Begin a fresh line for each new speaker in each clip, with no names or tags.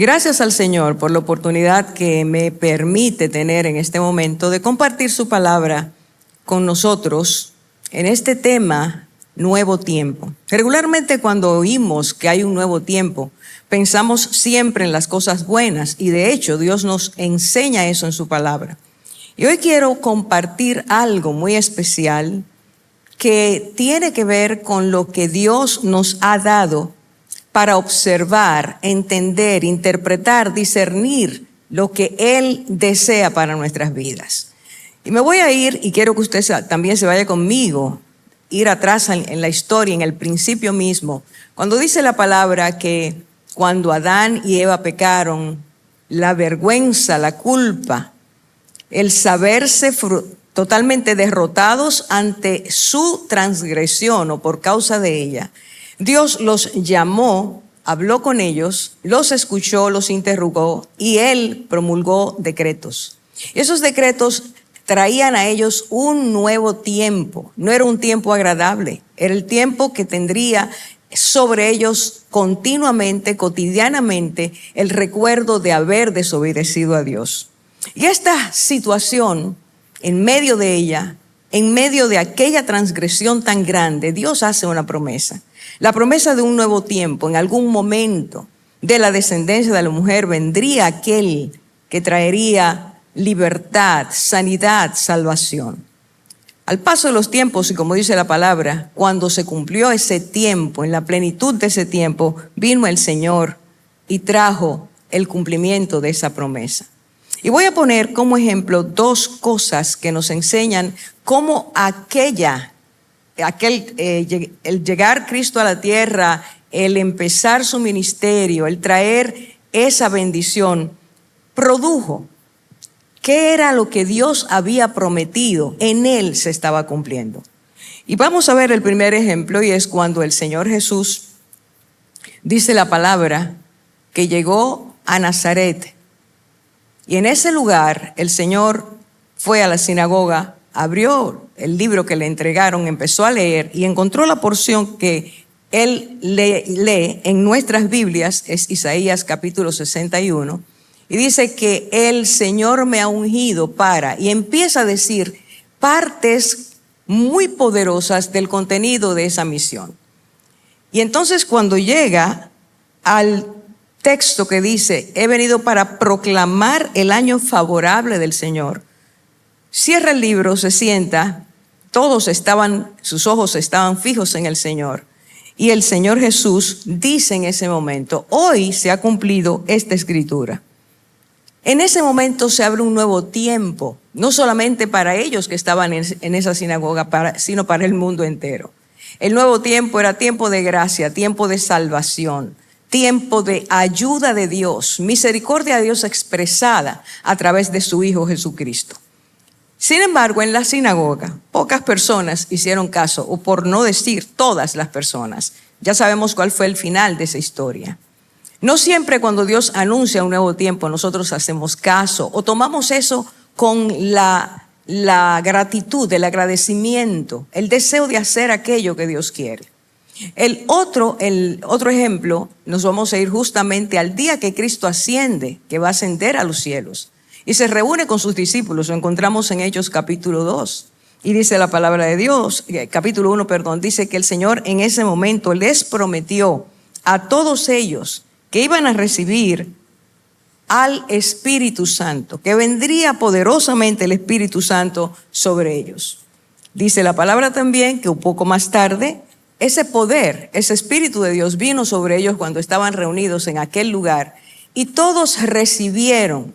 Gracias al Señor por la oportunidad que me permite tener en este momento de compartir su palabra con nosotros en este tema, nuevo tiempo. Regularmente cuando oímos que hay un nuevo tiempo, pensamos siempre en las cosas buenas y de hecho Dios nos enseña eso en su palabra. Y hoy quiero compartir algo muy especial que tiene que ver con lo que Dios nos ha dado para observar, entender, interpretar, discernir lo que Él desea para nuestras vidas. Y me voy a ir, y quiero que usted también se vaya conmigo, ir atrás en la historia, en el principio mismo, cuando dice la palabra que cuando Adán y Eva pecaron, la vergüenza, la culpa, el saberse totalmente derrotados ante su transgresión o por causa de ella, Dios los llamó, habló con ellos, los escuchó, los interrogó y Él promulgó decretos. Esos decretos traían a ellos un nuevo tiempo. No era un tiempo agradable, era el tiempo que tendría sobre ellos continuamente, cotidianamente, el recuerdo de haber desobedecido a Dios. Y esta situación, en medio de ella, en medio de aquella transgresión tan grande, Dios hace una promesa. La promesa de un nuevo tiempo. En algún momento de la descendencia de la mujer vendría aquel que traería libertad, sanidad, salvación. Al paso de los tiempos, y como dice la palabra, cuando se cumplió ese tiempo, en la plenitud de ese tiempo, vino el Señor y trajo el cumplimiento de esa promesa. Y voy a poner como ejemplo dos cosas que nos enseñan cómo el llegar Cristo a la tierra, el empezar su ministerio, el traer esa bendición, produjo. ¿Qué era lo que Dios había prometido? En Él se estaba cumpliendo. Y vamos a ver el primer ejemplo, y es cuando el Señor Jesús, dice la palabra, que llegó a Nazaret. Y en ese lugar el Señor fue a la sinagoga, abrió el libro que le entregaron, empezó a leer y encontró la porción que Él lee en nuestras Biblias, es Isaías capítulo 61, y dice que el Señor me ha ungido para, y empieza a decir partes muy poderosas del contenido de esa misión. Y entonces cuando llega al texto que dice, he venido para proclamar el año favorable del Señor, cierra el libro, se sienta, sus ojos estaban fijos en el Señor. Y el Señor Jesús dice en ese momento, hoy se ha cumplido esta escritura. En ese momento se abre un nuevo tiempo, no solamente para ellos que estaban en esa sinagoga, sino para el mundo entero. El nuevo tiempo era tiempo de gracia, tiempo de salvación, tiempo de ayuda de Dios, misericordia de Dios expresada a través de su Hijo Jesucristo. Sin embargo, en la sinagoga, pocas personas hicieron caso, o por no decir todas las personas. Ya sabemos cuál fue el final de esa historia. No siempre cuando Dios anuncia un nuevo tiempo nosotros hacemos caso o tomamos eso con la gratitud, el agradecimiento, el deseo de hacer aquello que Dios quiere. El otro ejemplo, nos vamos a ir justamente al día que Cristo asciende, que va a ascender a los cielos. Y se reúne con sus discípulos, lo encontramos en Hechos capítulo 2. Y dice la palabra de Dios, capítulo 1, dice que el Señor en ese momento les prometió a todos ellos que iban a recibir al Espíritu Santo, que vendría poderosamente el Espíritu Santo sobre ellos. Dice la palabra también que un poco más tarde, ese poder, ese Espíritu de Dios vino sobre ellos cuando estaban reunidos en aquel lugar y todos recibieron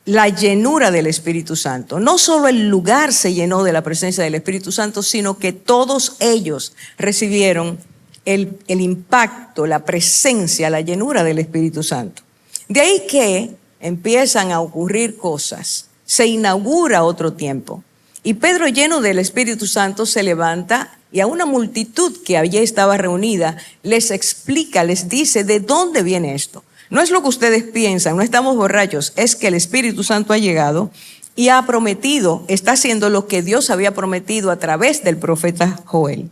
la llenura del Espíritu Santo. No solo el lugar se llenó de la presencia del Espíritu Santo, sino que todos ellos recibieron el impacto, la presencia, la llenura del Espíritu Santo. De ahí que empiezan a ocurrir cosas, se inaugura otro tiempo. Y Pedro, lleno del Espíritu Santo, se levanta y a una multitud que allí estaba reunida les explica, les dice de dónde viene esto. No es lo que ustedes piensan, no estamos borrachos, es que el Espíritu Santo ha llegado y ha prometido, está haciendo lo que Dios había prometido a través del profeta Joel.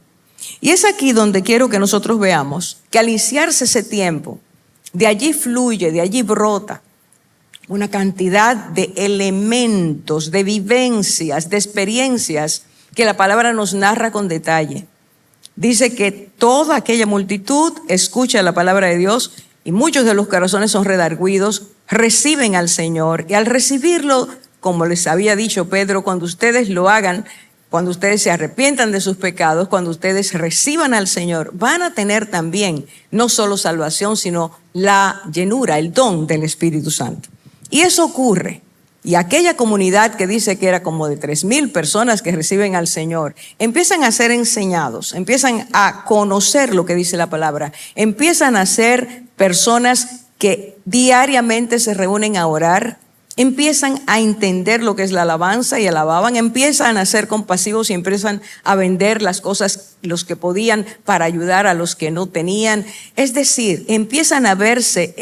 Y es aquí donde quiero que nosotros veamos que al iniciarse ese tiempo, De allí fluye, de allí brota una cantidad de elementos, de vivencias, de experiencias que la palabra nos narra con detalle. Dice que toda aquella multitud escucha la palabra de Dios y muchos de los corazones son redargüidos, reciben al Señor y al recibirlo, como les había dicho Pedro, cuando ustedes lo hagan, cuando ustedes se arrepientan de sus pecados, cuando ustedes reciban al Señor, van a tener también no solo salvación, sino la llenura, el don del Espíritu Santo. Y eso ocurre. Y aquella comunidad que dice que era como de 3,000 personas que reciben al Señor, empiezan a ser enseñados, empiezan a conocer lo que dice la palabra, empiezan a ser personas que diariamente se reúnen a orar, empiezan a entender lo que es la alabanza y alababan, empiezan a ser compasivos y empiezan a vender las cosas, los que podían, para ayudar a los que no tenían. Es decir, empiezan a verse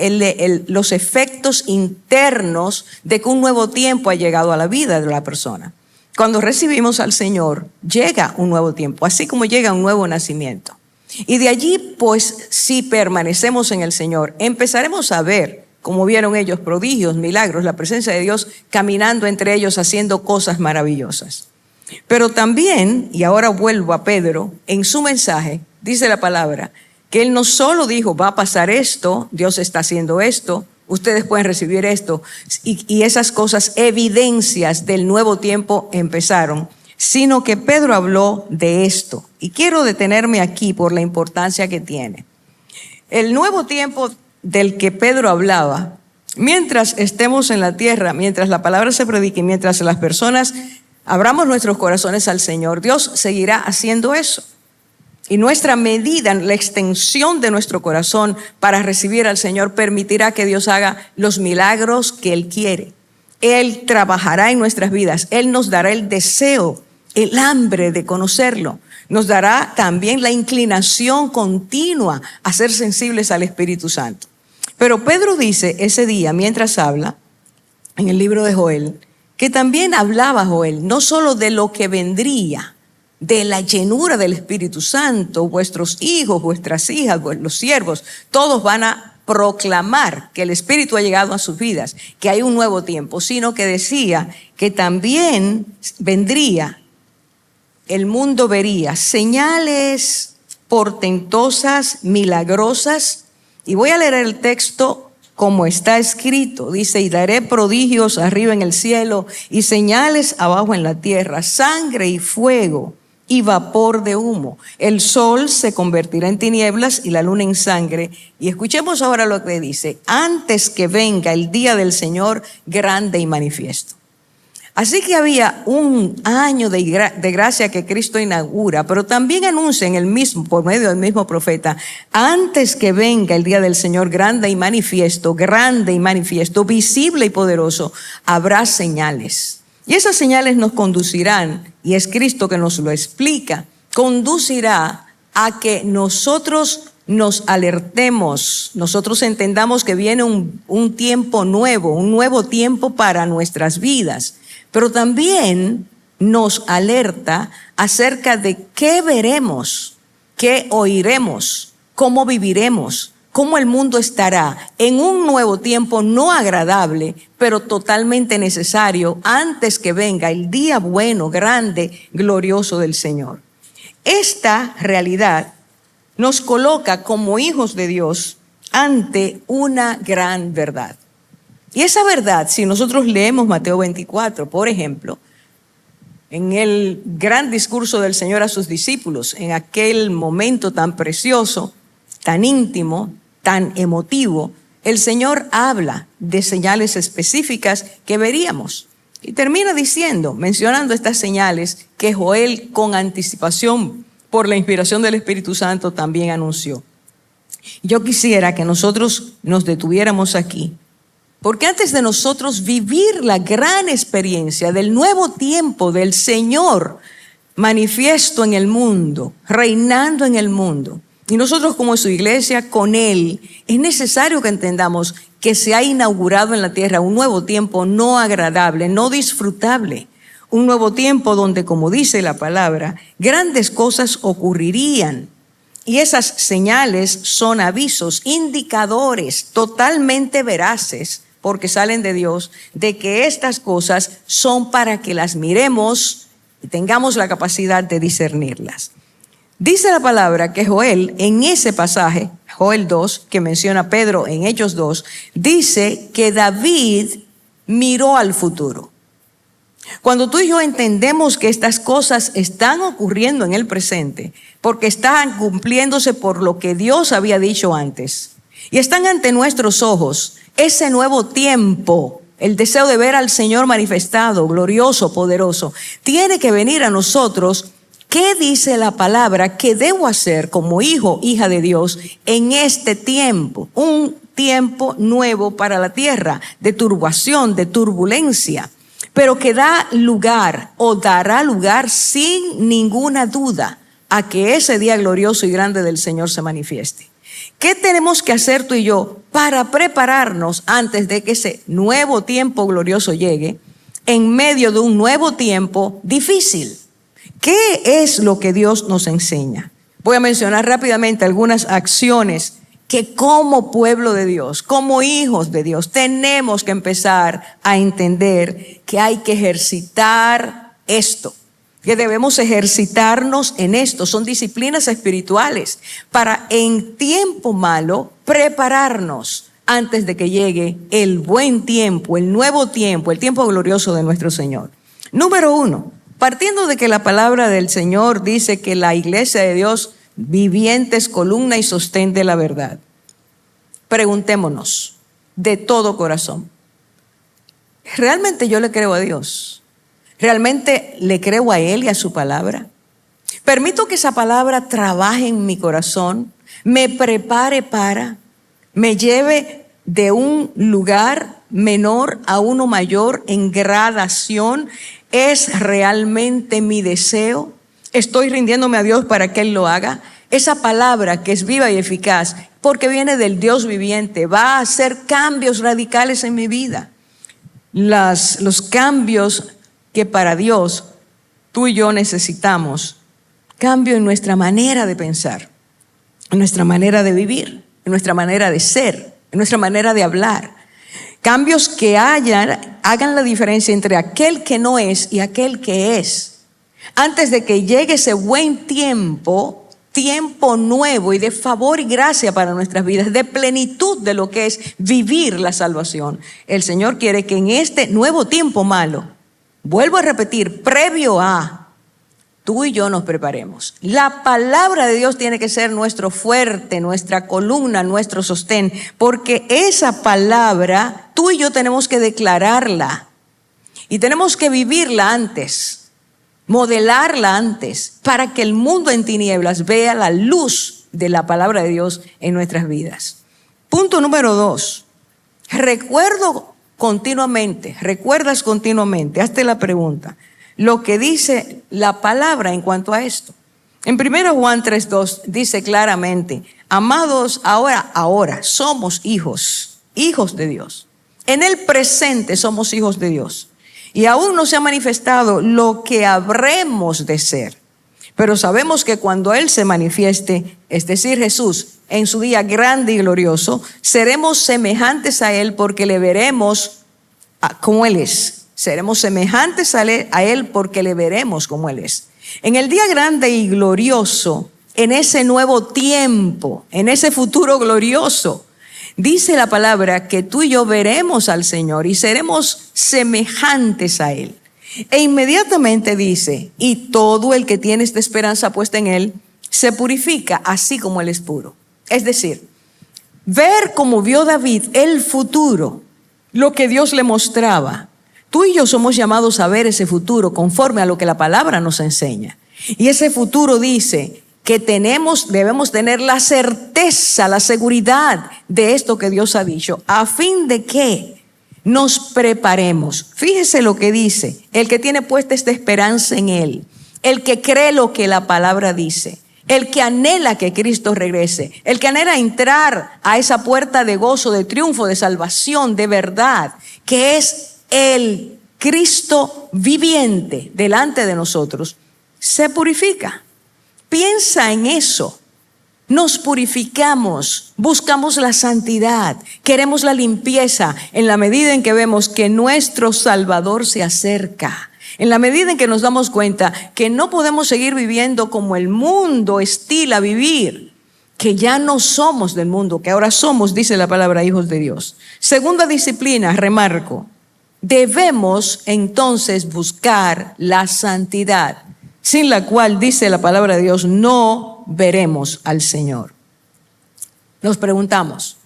los efectos internos de que un nuevo tiempo ha llegado a la vida de la persona. Cuando recibimos al Señor, llega un nuevo tiempo, así como llega un nuevo nacimiento. Y de allí, pues, si permanecemos en el Señor, empezaremos a ver, como vieron ellos, prodigios, milagros, la presencia de Dios caminando entre ellos, haciendo cosas maravillosas. Pero también, y ahora vuelvo a Pedro, en su mensaje, dice la palabra, que él no solo dijo, va a pasar esto, Dios está haciendo esto, ustedes pueden recibir esto, y esas cosas, evidencias del nuevo tiempo empezaron, sino que Pedro habló de esto. Y quiero detenerme aquí por la importancia que tiene. El nuevo tiempo del que Pedro hablaba, mientras estemos en la tierra, mientras la palabra se predique, mientras las personas abramos nuestros corazones al Señor, Dios seguirá haciendo eso. Y nuestra medida, la extensión de nuestro corazón para recibir al Señor, permitirá que Dios haga los milagros que Él quiere. Él trabajará en nuestras vidas, Él nos dará el deseo, el hambre de conocerlo. Nos dará también la inclinación continua a ser sensibles al Espíritu Santo. Pero Pedro dice ese día, mientras habla, en el libro de Joel, que también hablaba Joel, no solo de lo que vendría, de la llenura del Espíritu Santo, vuestros hijos, vuestras hijas, los siervos, todos van a proclamar que el Espíritu ha llegado a sus vidas, que hay un nuevo tiempo, sino que decía que también vendría, el mundo vería señales portentosas, milagrosas. Y voy a leer el texto como está escrito. Dice, y daré prodigios arriba en el cielo y señales abajo en la tierra, sangre y fuego y vapor de humo. El sol se convertirá en tinieblas y la luna en sangre. Y escuchemos ahora lo que dice, antes que venga el día del Señor grande y manifiesto. Así que había un año de gracia que Cristo inaugura, pero también anuncia en el mismo, por medio del mismo profeta, antes que venga el día del Señor grande y manifiesto, visible y poderoso, habrá señales. Y esas señales nos conducirán, y es Cristo que nos lo explica, conducirá a que nosotros nos alertemos, nosotros entendamos que viene un tiempo nuevo, un nuevo tiempo para nuestras vidas. Pero también nos alerta acerca de qué veremos, qué oiremos, cómo viviremos, cómo el mundo estará en un nuevo tiempo no agradable, pero totalmente necesario antes que venga el día bueno, grande, glorioso del Señor. Esta realidad nos coloca como hijos de Dios ante una gran verdad. Y esa verdad, si nosotros leemos Mateo 24, por ejemplo, en el gran discurso del Señor a sus discípulos, en aquel momento tan precioso, tan íntimo, tan emotivo, el Señor habla de señales específicas que veríamos. Y termina diciendo, mencionando estas señales que Joel con anticipación por la inspiración del Espíritu Santo también anunció. Yo quisiera que nosotros nos detuviéramos aquí, porque antes de nosotros vivir la gran experiencia del nuevo tiempo del Señor manifiesto en el mundo, reinando en el mundo, y nosotros como su iglesia con Él, es necesario que entendamos que se ha inaugurado en la tierra un nuevo tiempo no agradable, no disfrutable. Un nuevo tiempo donde, como dice la palabra, grandes cosas ocurrirían. Y esas señales son avisos, indicadores totalmente veraces, porque salen de Dios, de que estas cosas son para que las miremos y tengamos la capacidad de discernirlas. Dice la palabra que Joel, en ese pasaje, Joel 2, que menciona Pedro en Hechos 2, dice que David miró al futuro. Cuando tú y yo entendemos que estas cosas están ocurriendo en el presente, porque están cumpliéndose por lo que Dios había dicho antes, y están ante nuestros ojos, ese nuevo tiempo, el deseo de ver al Señor manifestado, glorioso, poderoso, tiene que venir a nosotros. ¿Qué dice la palabra que debo hacer como hijo, hija de Dios en este tiempo? Un tiempo nuevo para la tierra, de turbación, de turbulencia, pero que da lugar o dará lugar sin ninguna duda a que ese día glorioso y grande del Señor se manifieste. ¿Qué tenemos que hacer tú y yo para prepararnos antes de que ese nuevo tiempo glorioso llegue, en medio de un nuevo tiempo difícil? ¿Qué es lo que Dios nos enseña? Voy a mencionar rápidamente algunas acciones que como pueblo de Dios, como hijos de Dios, tenemos que empezar a entender que hay que ejercitar esto, que debemos ejercitarnos en esto. Son disciplinas espirituales para en tiempo malo prepararnos antes de que llegue el buen tiempo, el nuevo tiempo, el tiempo glorioso de nuestro Señor. Número 1, partiendo de que la palabra del Señor dice que la iglesia de Dios viviente es columna y sostén de la verdad. Preguntémonos de todo corazón, ¿realmente yo le creo a Dios? ¿Realmente le creo a Él y a su palabra? ¿Permito que esa palabra trabaje en mi corazón, me prepare me lleve de un lugar menor a uno mayor en gradación? ¿Es realmente mi deseo? ¿Estoy rindiéndome a Dios para que Él lo haga? Esa palabra que es viva y eficaz, porque viene del Dios viviente, va a hacer cambios radicales en mi vida. Los cambios que para Dios tú y yo necesitamos, cambio en nuestra manera de pensar, en nuestra manera de vivir, en nuestra manera de ser, en nuestra manera de hablar. Cambios que hagan la diferencia entre aquel que no es y aquel que es. Antes de que llegue ese buen tiempo nuevo y de favor y gracia para nuestras vidas, de plenitud de lo que es vivir la salvación. El Señor quiere que en este nuevo tiempo malo, vuelvo a repetir, previo a, tú y yo nos preparemos. La palabra de Dios tiene que ser nuestro fuerte, nuestra columna, nuestro sostén, porque esa palabra, tú y yo tenemos que declararla y tenemos que vivirla antes, modelarla antes, para que el mundo en tinieblas vea la luz de la palabra de Dios en nuestras vidas. Punto número 2, recuerdas continuamente, hazte la pregunta, lo que dice la palabra en cuanto a esto. En 1 Juan 3:2 dice claramente, amados, ahora somos hijos de Dios. En el presente somos hijos de Dios. Y aún no se ha manifestado lo que habremos de ser. Pero sabemos que cuando Él se manifieste, es decir, Jesús, en su día grande y glorioso, seremos semejantes a Él porque le veremos como Él es. Seremos semejantes a Él porque le veremos como Él es. En el día grande y glorioso, en ese nuevo tiempo, en ese futuro glorioso, dice la palabra que tú y yo veremos al Señor y seremos semejantes a Él. E inmediatamente dice, y todo el que tiene esta esperanza puesta en Él, se purifica así como Él es puro. Es decir, ver como vio David el futuro, lo que Dios le mostraba. Tú y yo somos llamados a ver ese futuro conforme a lo que la palabra nos enseña. Y ese futuro dice que debemos tener la certeza, la seguridad de esto que Dios ha dicho, a fin de que nos preparemos. Fíjese lo que dice, el que tiene puesta esta esperanza en Él, el que cree lo que la palabra dice, el que anhela que Cristo regrese, el que anhela entrar a esa puerta de gozo, de triunfo, de salvación, de verdad, que es el Cristo viviente delante de nosotros, se purifica. Piensa en eso. nos purificamos, buscamos la santidad, queremos la limpieza en la medida en que vemos que nuestro Salvador se acerca. En la medida en que nos damos cuenta que no podemos seguir viviendo como el mundo estila vivir, que ya no somos del mundo, que ahora somos, dice la palabra, hijos de Dios. Segunda disciplina, remarco, debemos entonces buscar la santidad, sin la cual, dice la palabra de Dios, no veremos al Señor. Nos preguntamos,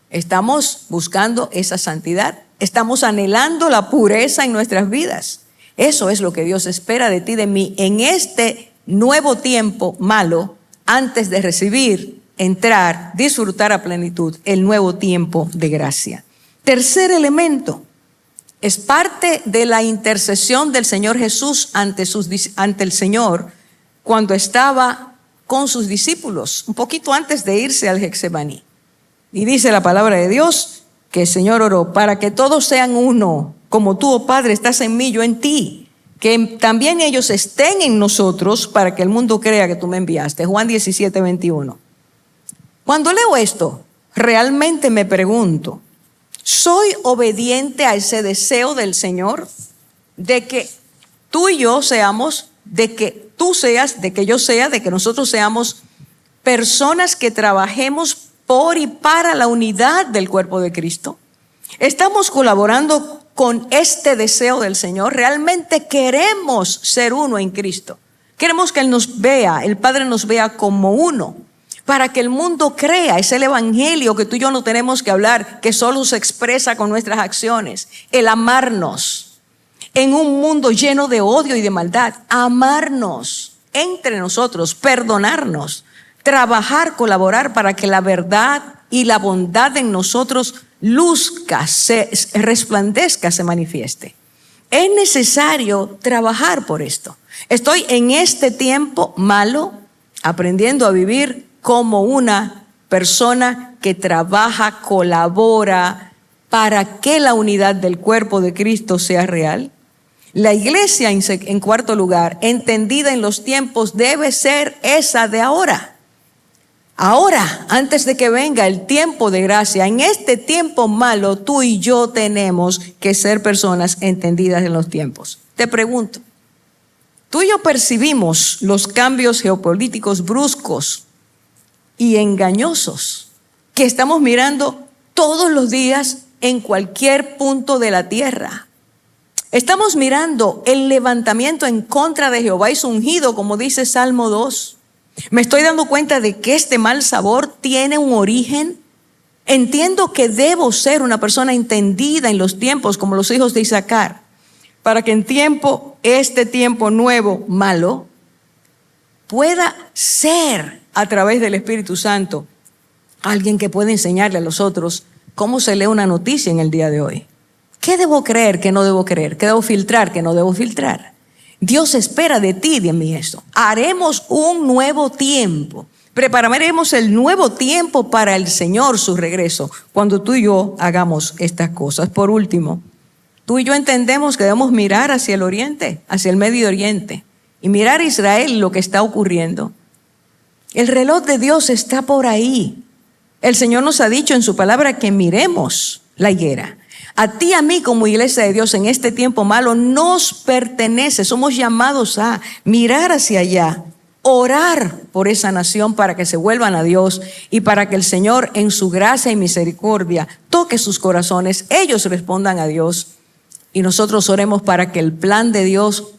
¿estamos buscando esa santidad? ¿Estamos anhelando la pureza en nuestras vidas? Eso es lo que Dios espera de ti, de mí, en este nuevo tiempo malo, antes de recibir, entrar, disfrutar a plenitud el nuevo tiempo de gracia. Tercer elemento, es parte de la intercesión del Señor Jesús ante el Señor cuando estaba con sus discípulos, un poquito antes de irse al Getsemaní. Y dice la palabra de Dios que el Señor oró para que todos sean uno, como tú, oh Padre, estás en mí, yo en ti, que también ellos estén en nosotros para que el mundo crea que tú me enviaste. Juan 17:21. Cuando leo esto, realmente me pregunto, ¿soy obediente a ese deseo del Señor de que tú y yo seamos, de que tú seas, de que yo sea, de que nosotros seamos personas que trabajemos por y para la unidad del cuerpo de Cristo? ¿Estamos colaborando con este deseo del Señor? ¿Realmente queremos ser uno en Cristo? Queremos que Él nos vea, el Padre nos vea como uno, para que el mundo crea. Es el evangelio que tú y yo no tenemos que hablar, que solo se expresa con nuestras acciones. El amarnos en un mundo lleno de odio y de maldad. Amarnos entre nosotros, perdonarnos, trabajar, colaborar para que la verdad y la bondad en nosotros luzca, se resplandezca, se manifieste. Es necesario trabajar por esto. Estoy en este tiempo malo aprendiendo a vivir como una persona que trabaja, colabora para que la unidad del cuerpo de Cristo sea real. La iglesia, en cuarto lugar, entendida en los tiempos, debe ser esa de ahora. Ahora, antes de que venga el tiempo de gracia, en este tiempo malo, tú y yo tenemos que ser personas entendidas en los tiempos. Te pregunto, tú y yo percibimos los cambios geopolíticos bruscos y engañosos que estamos mirando todos los días en cualquier punto de la tierra. Estamos mirando el levantamiento en contra de Jehová y su ungido, como dice Salmo 2. Me estoy dando cuenta de que este mal sabor tiene un origen. Entiendo que debo ser una persona entendida en los tiempos, como los hijos de Isaacar, para que en este tiempo nuevo, malo, pueda ser a través del Espíritu Santo alguien que pueda enseñarle a los otros cómo se lee una noticia en el día de hoy. ¿Qué debo creer, qué no debo creer? ¿Qué debo filtrar, qué no debo filtrar? Dios espera de ti y de mí esto. Haremos un nuevo tiempo. Prepararemos el nuevo tiempo para el Señor, su regreso, cuando tú y yo hagamos estas cosas. Por último, tú y yo entendemos que debemos mirar hacia el oriente, hacia el Medio Oriente, y mirar a Israel, lo que está ocurriendo. El reloj de Dios está por ahí. El Señor nos ha dicho en su palabra que miremos la higuera. A ti y a mí como iglesia de Dios en este tiempo malo nos pertenece. Somos llamados a mirar hacia allá, orar por esa nación para que se vuelvan a Dios y para que el Señor en su gracia y misericordia toque sus corazones, ellos respondan a Dios y nosotros oremos para que el plan de Dios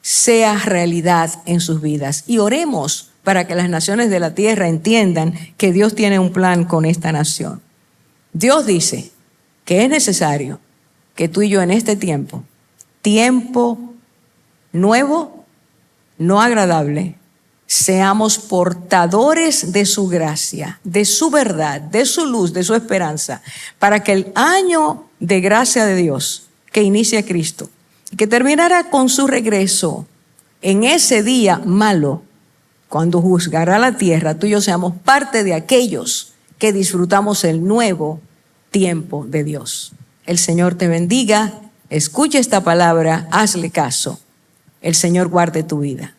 sea realidad en sus vidas. Y oremos para que las naciones de la tierra entiendan que Dios tiene un plan con esta nación. Dios dice que es necesario que tú y yo en este tiempo nuevo, no agradable, seamos portadores de su gracia, de su verdad, de su luz, de su esperanza, para que el año de gracia de Dios que inicia Cristo, que terminará con su regreso en ese día malo, cuando juzgará la tierra, tú y yo seamos parte de aquellos que disfrutamos el nuevo tiempo de Dios. El Señor te bendiga, escucha esta palabra, hazle caso. El Señor guarde tu vida.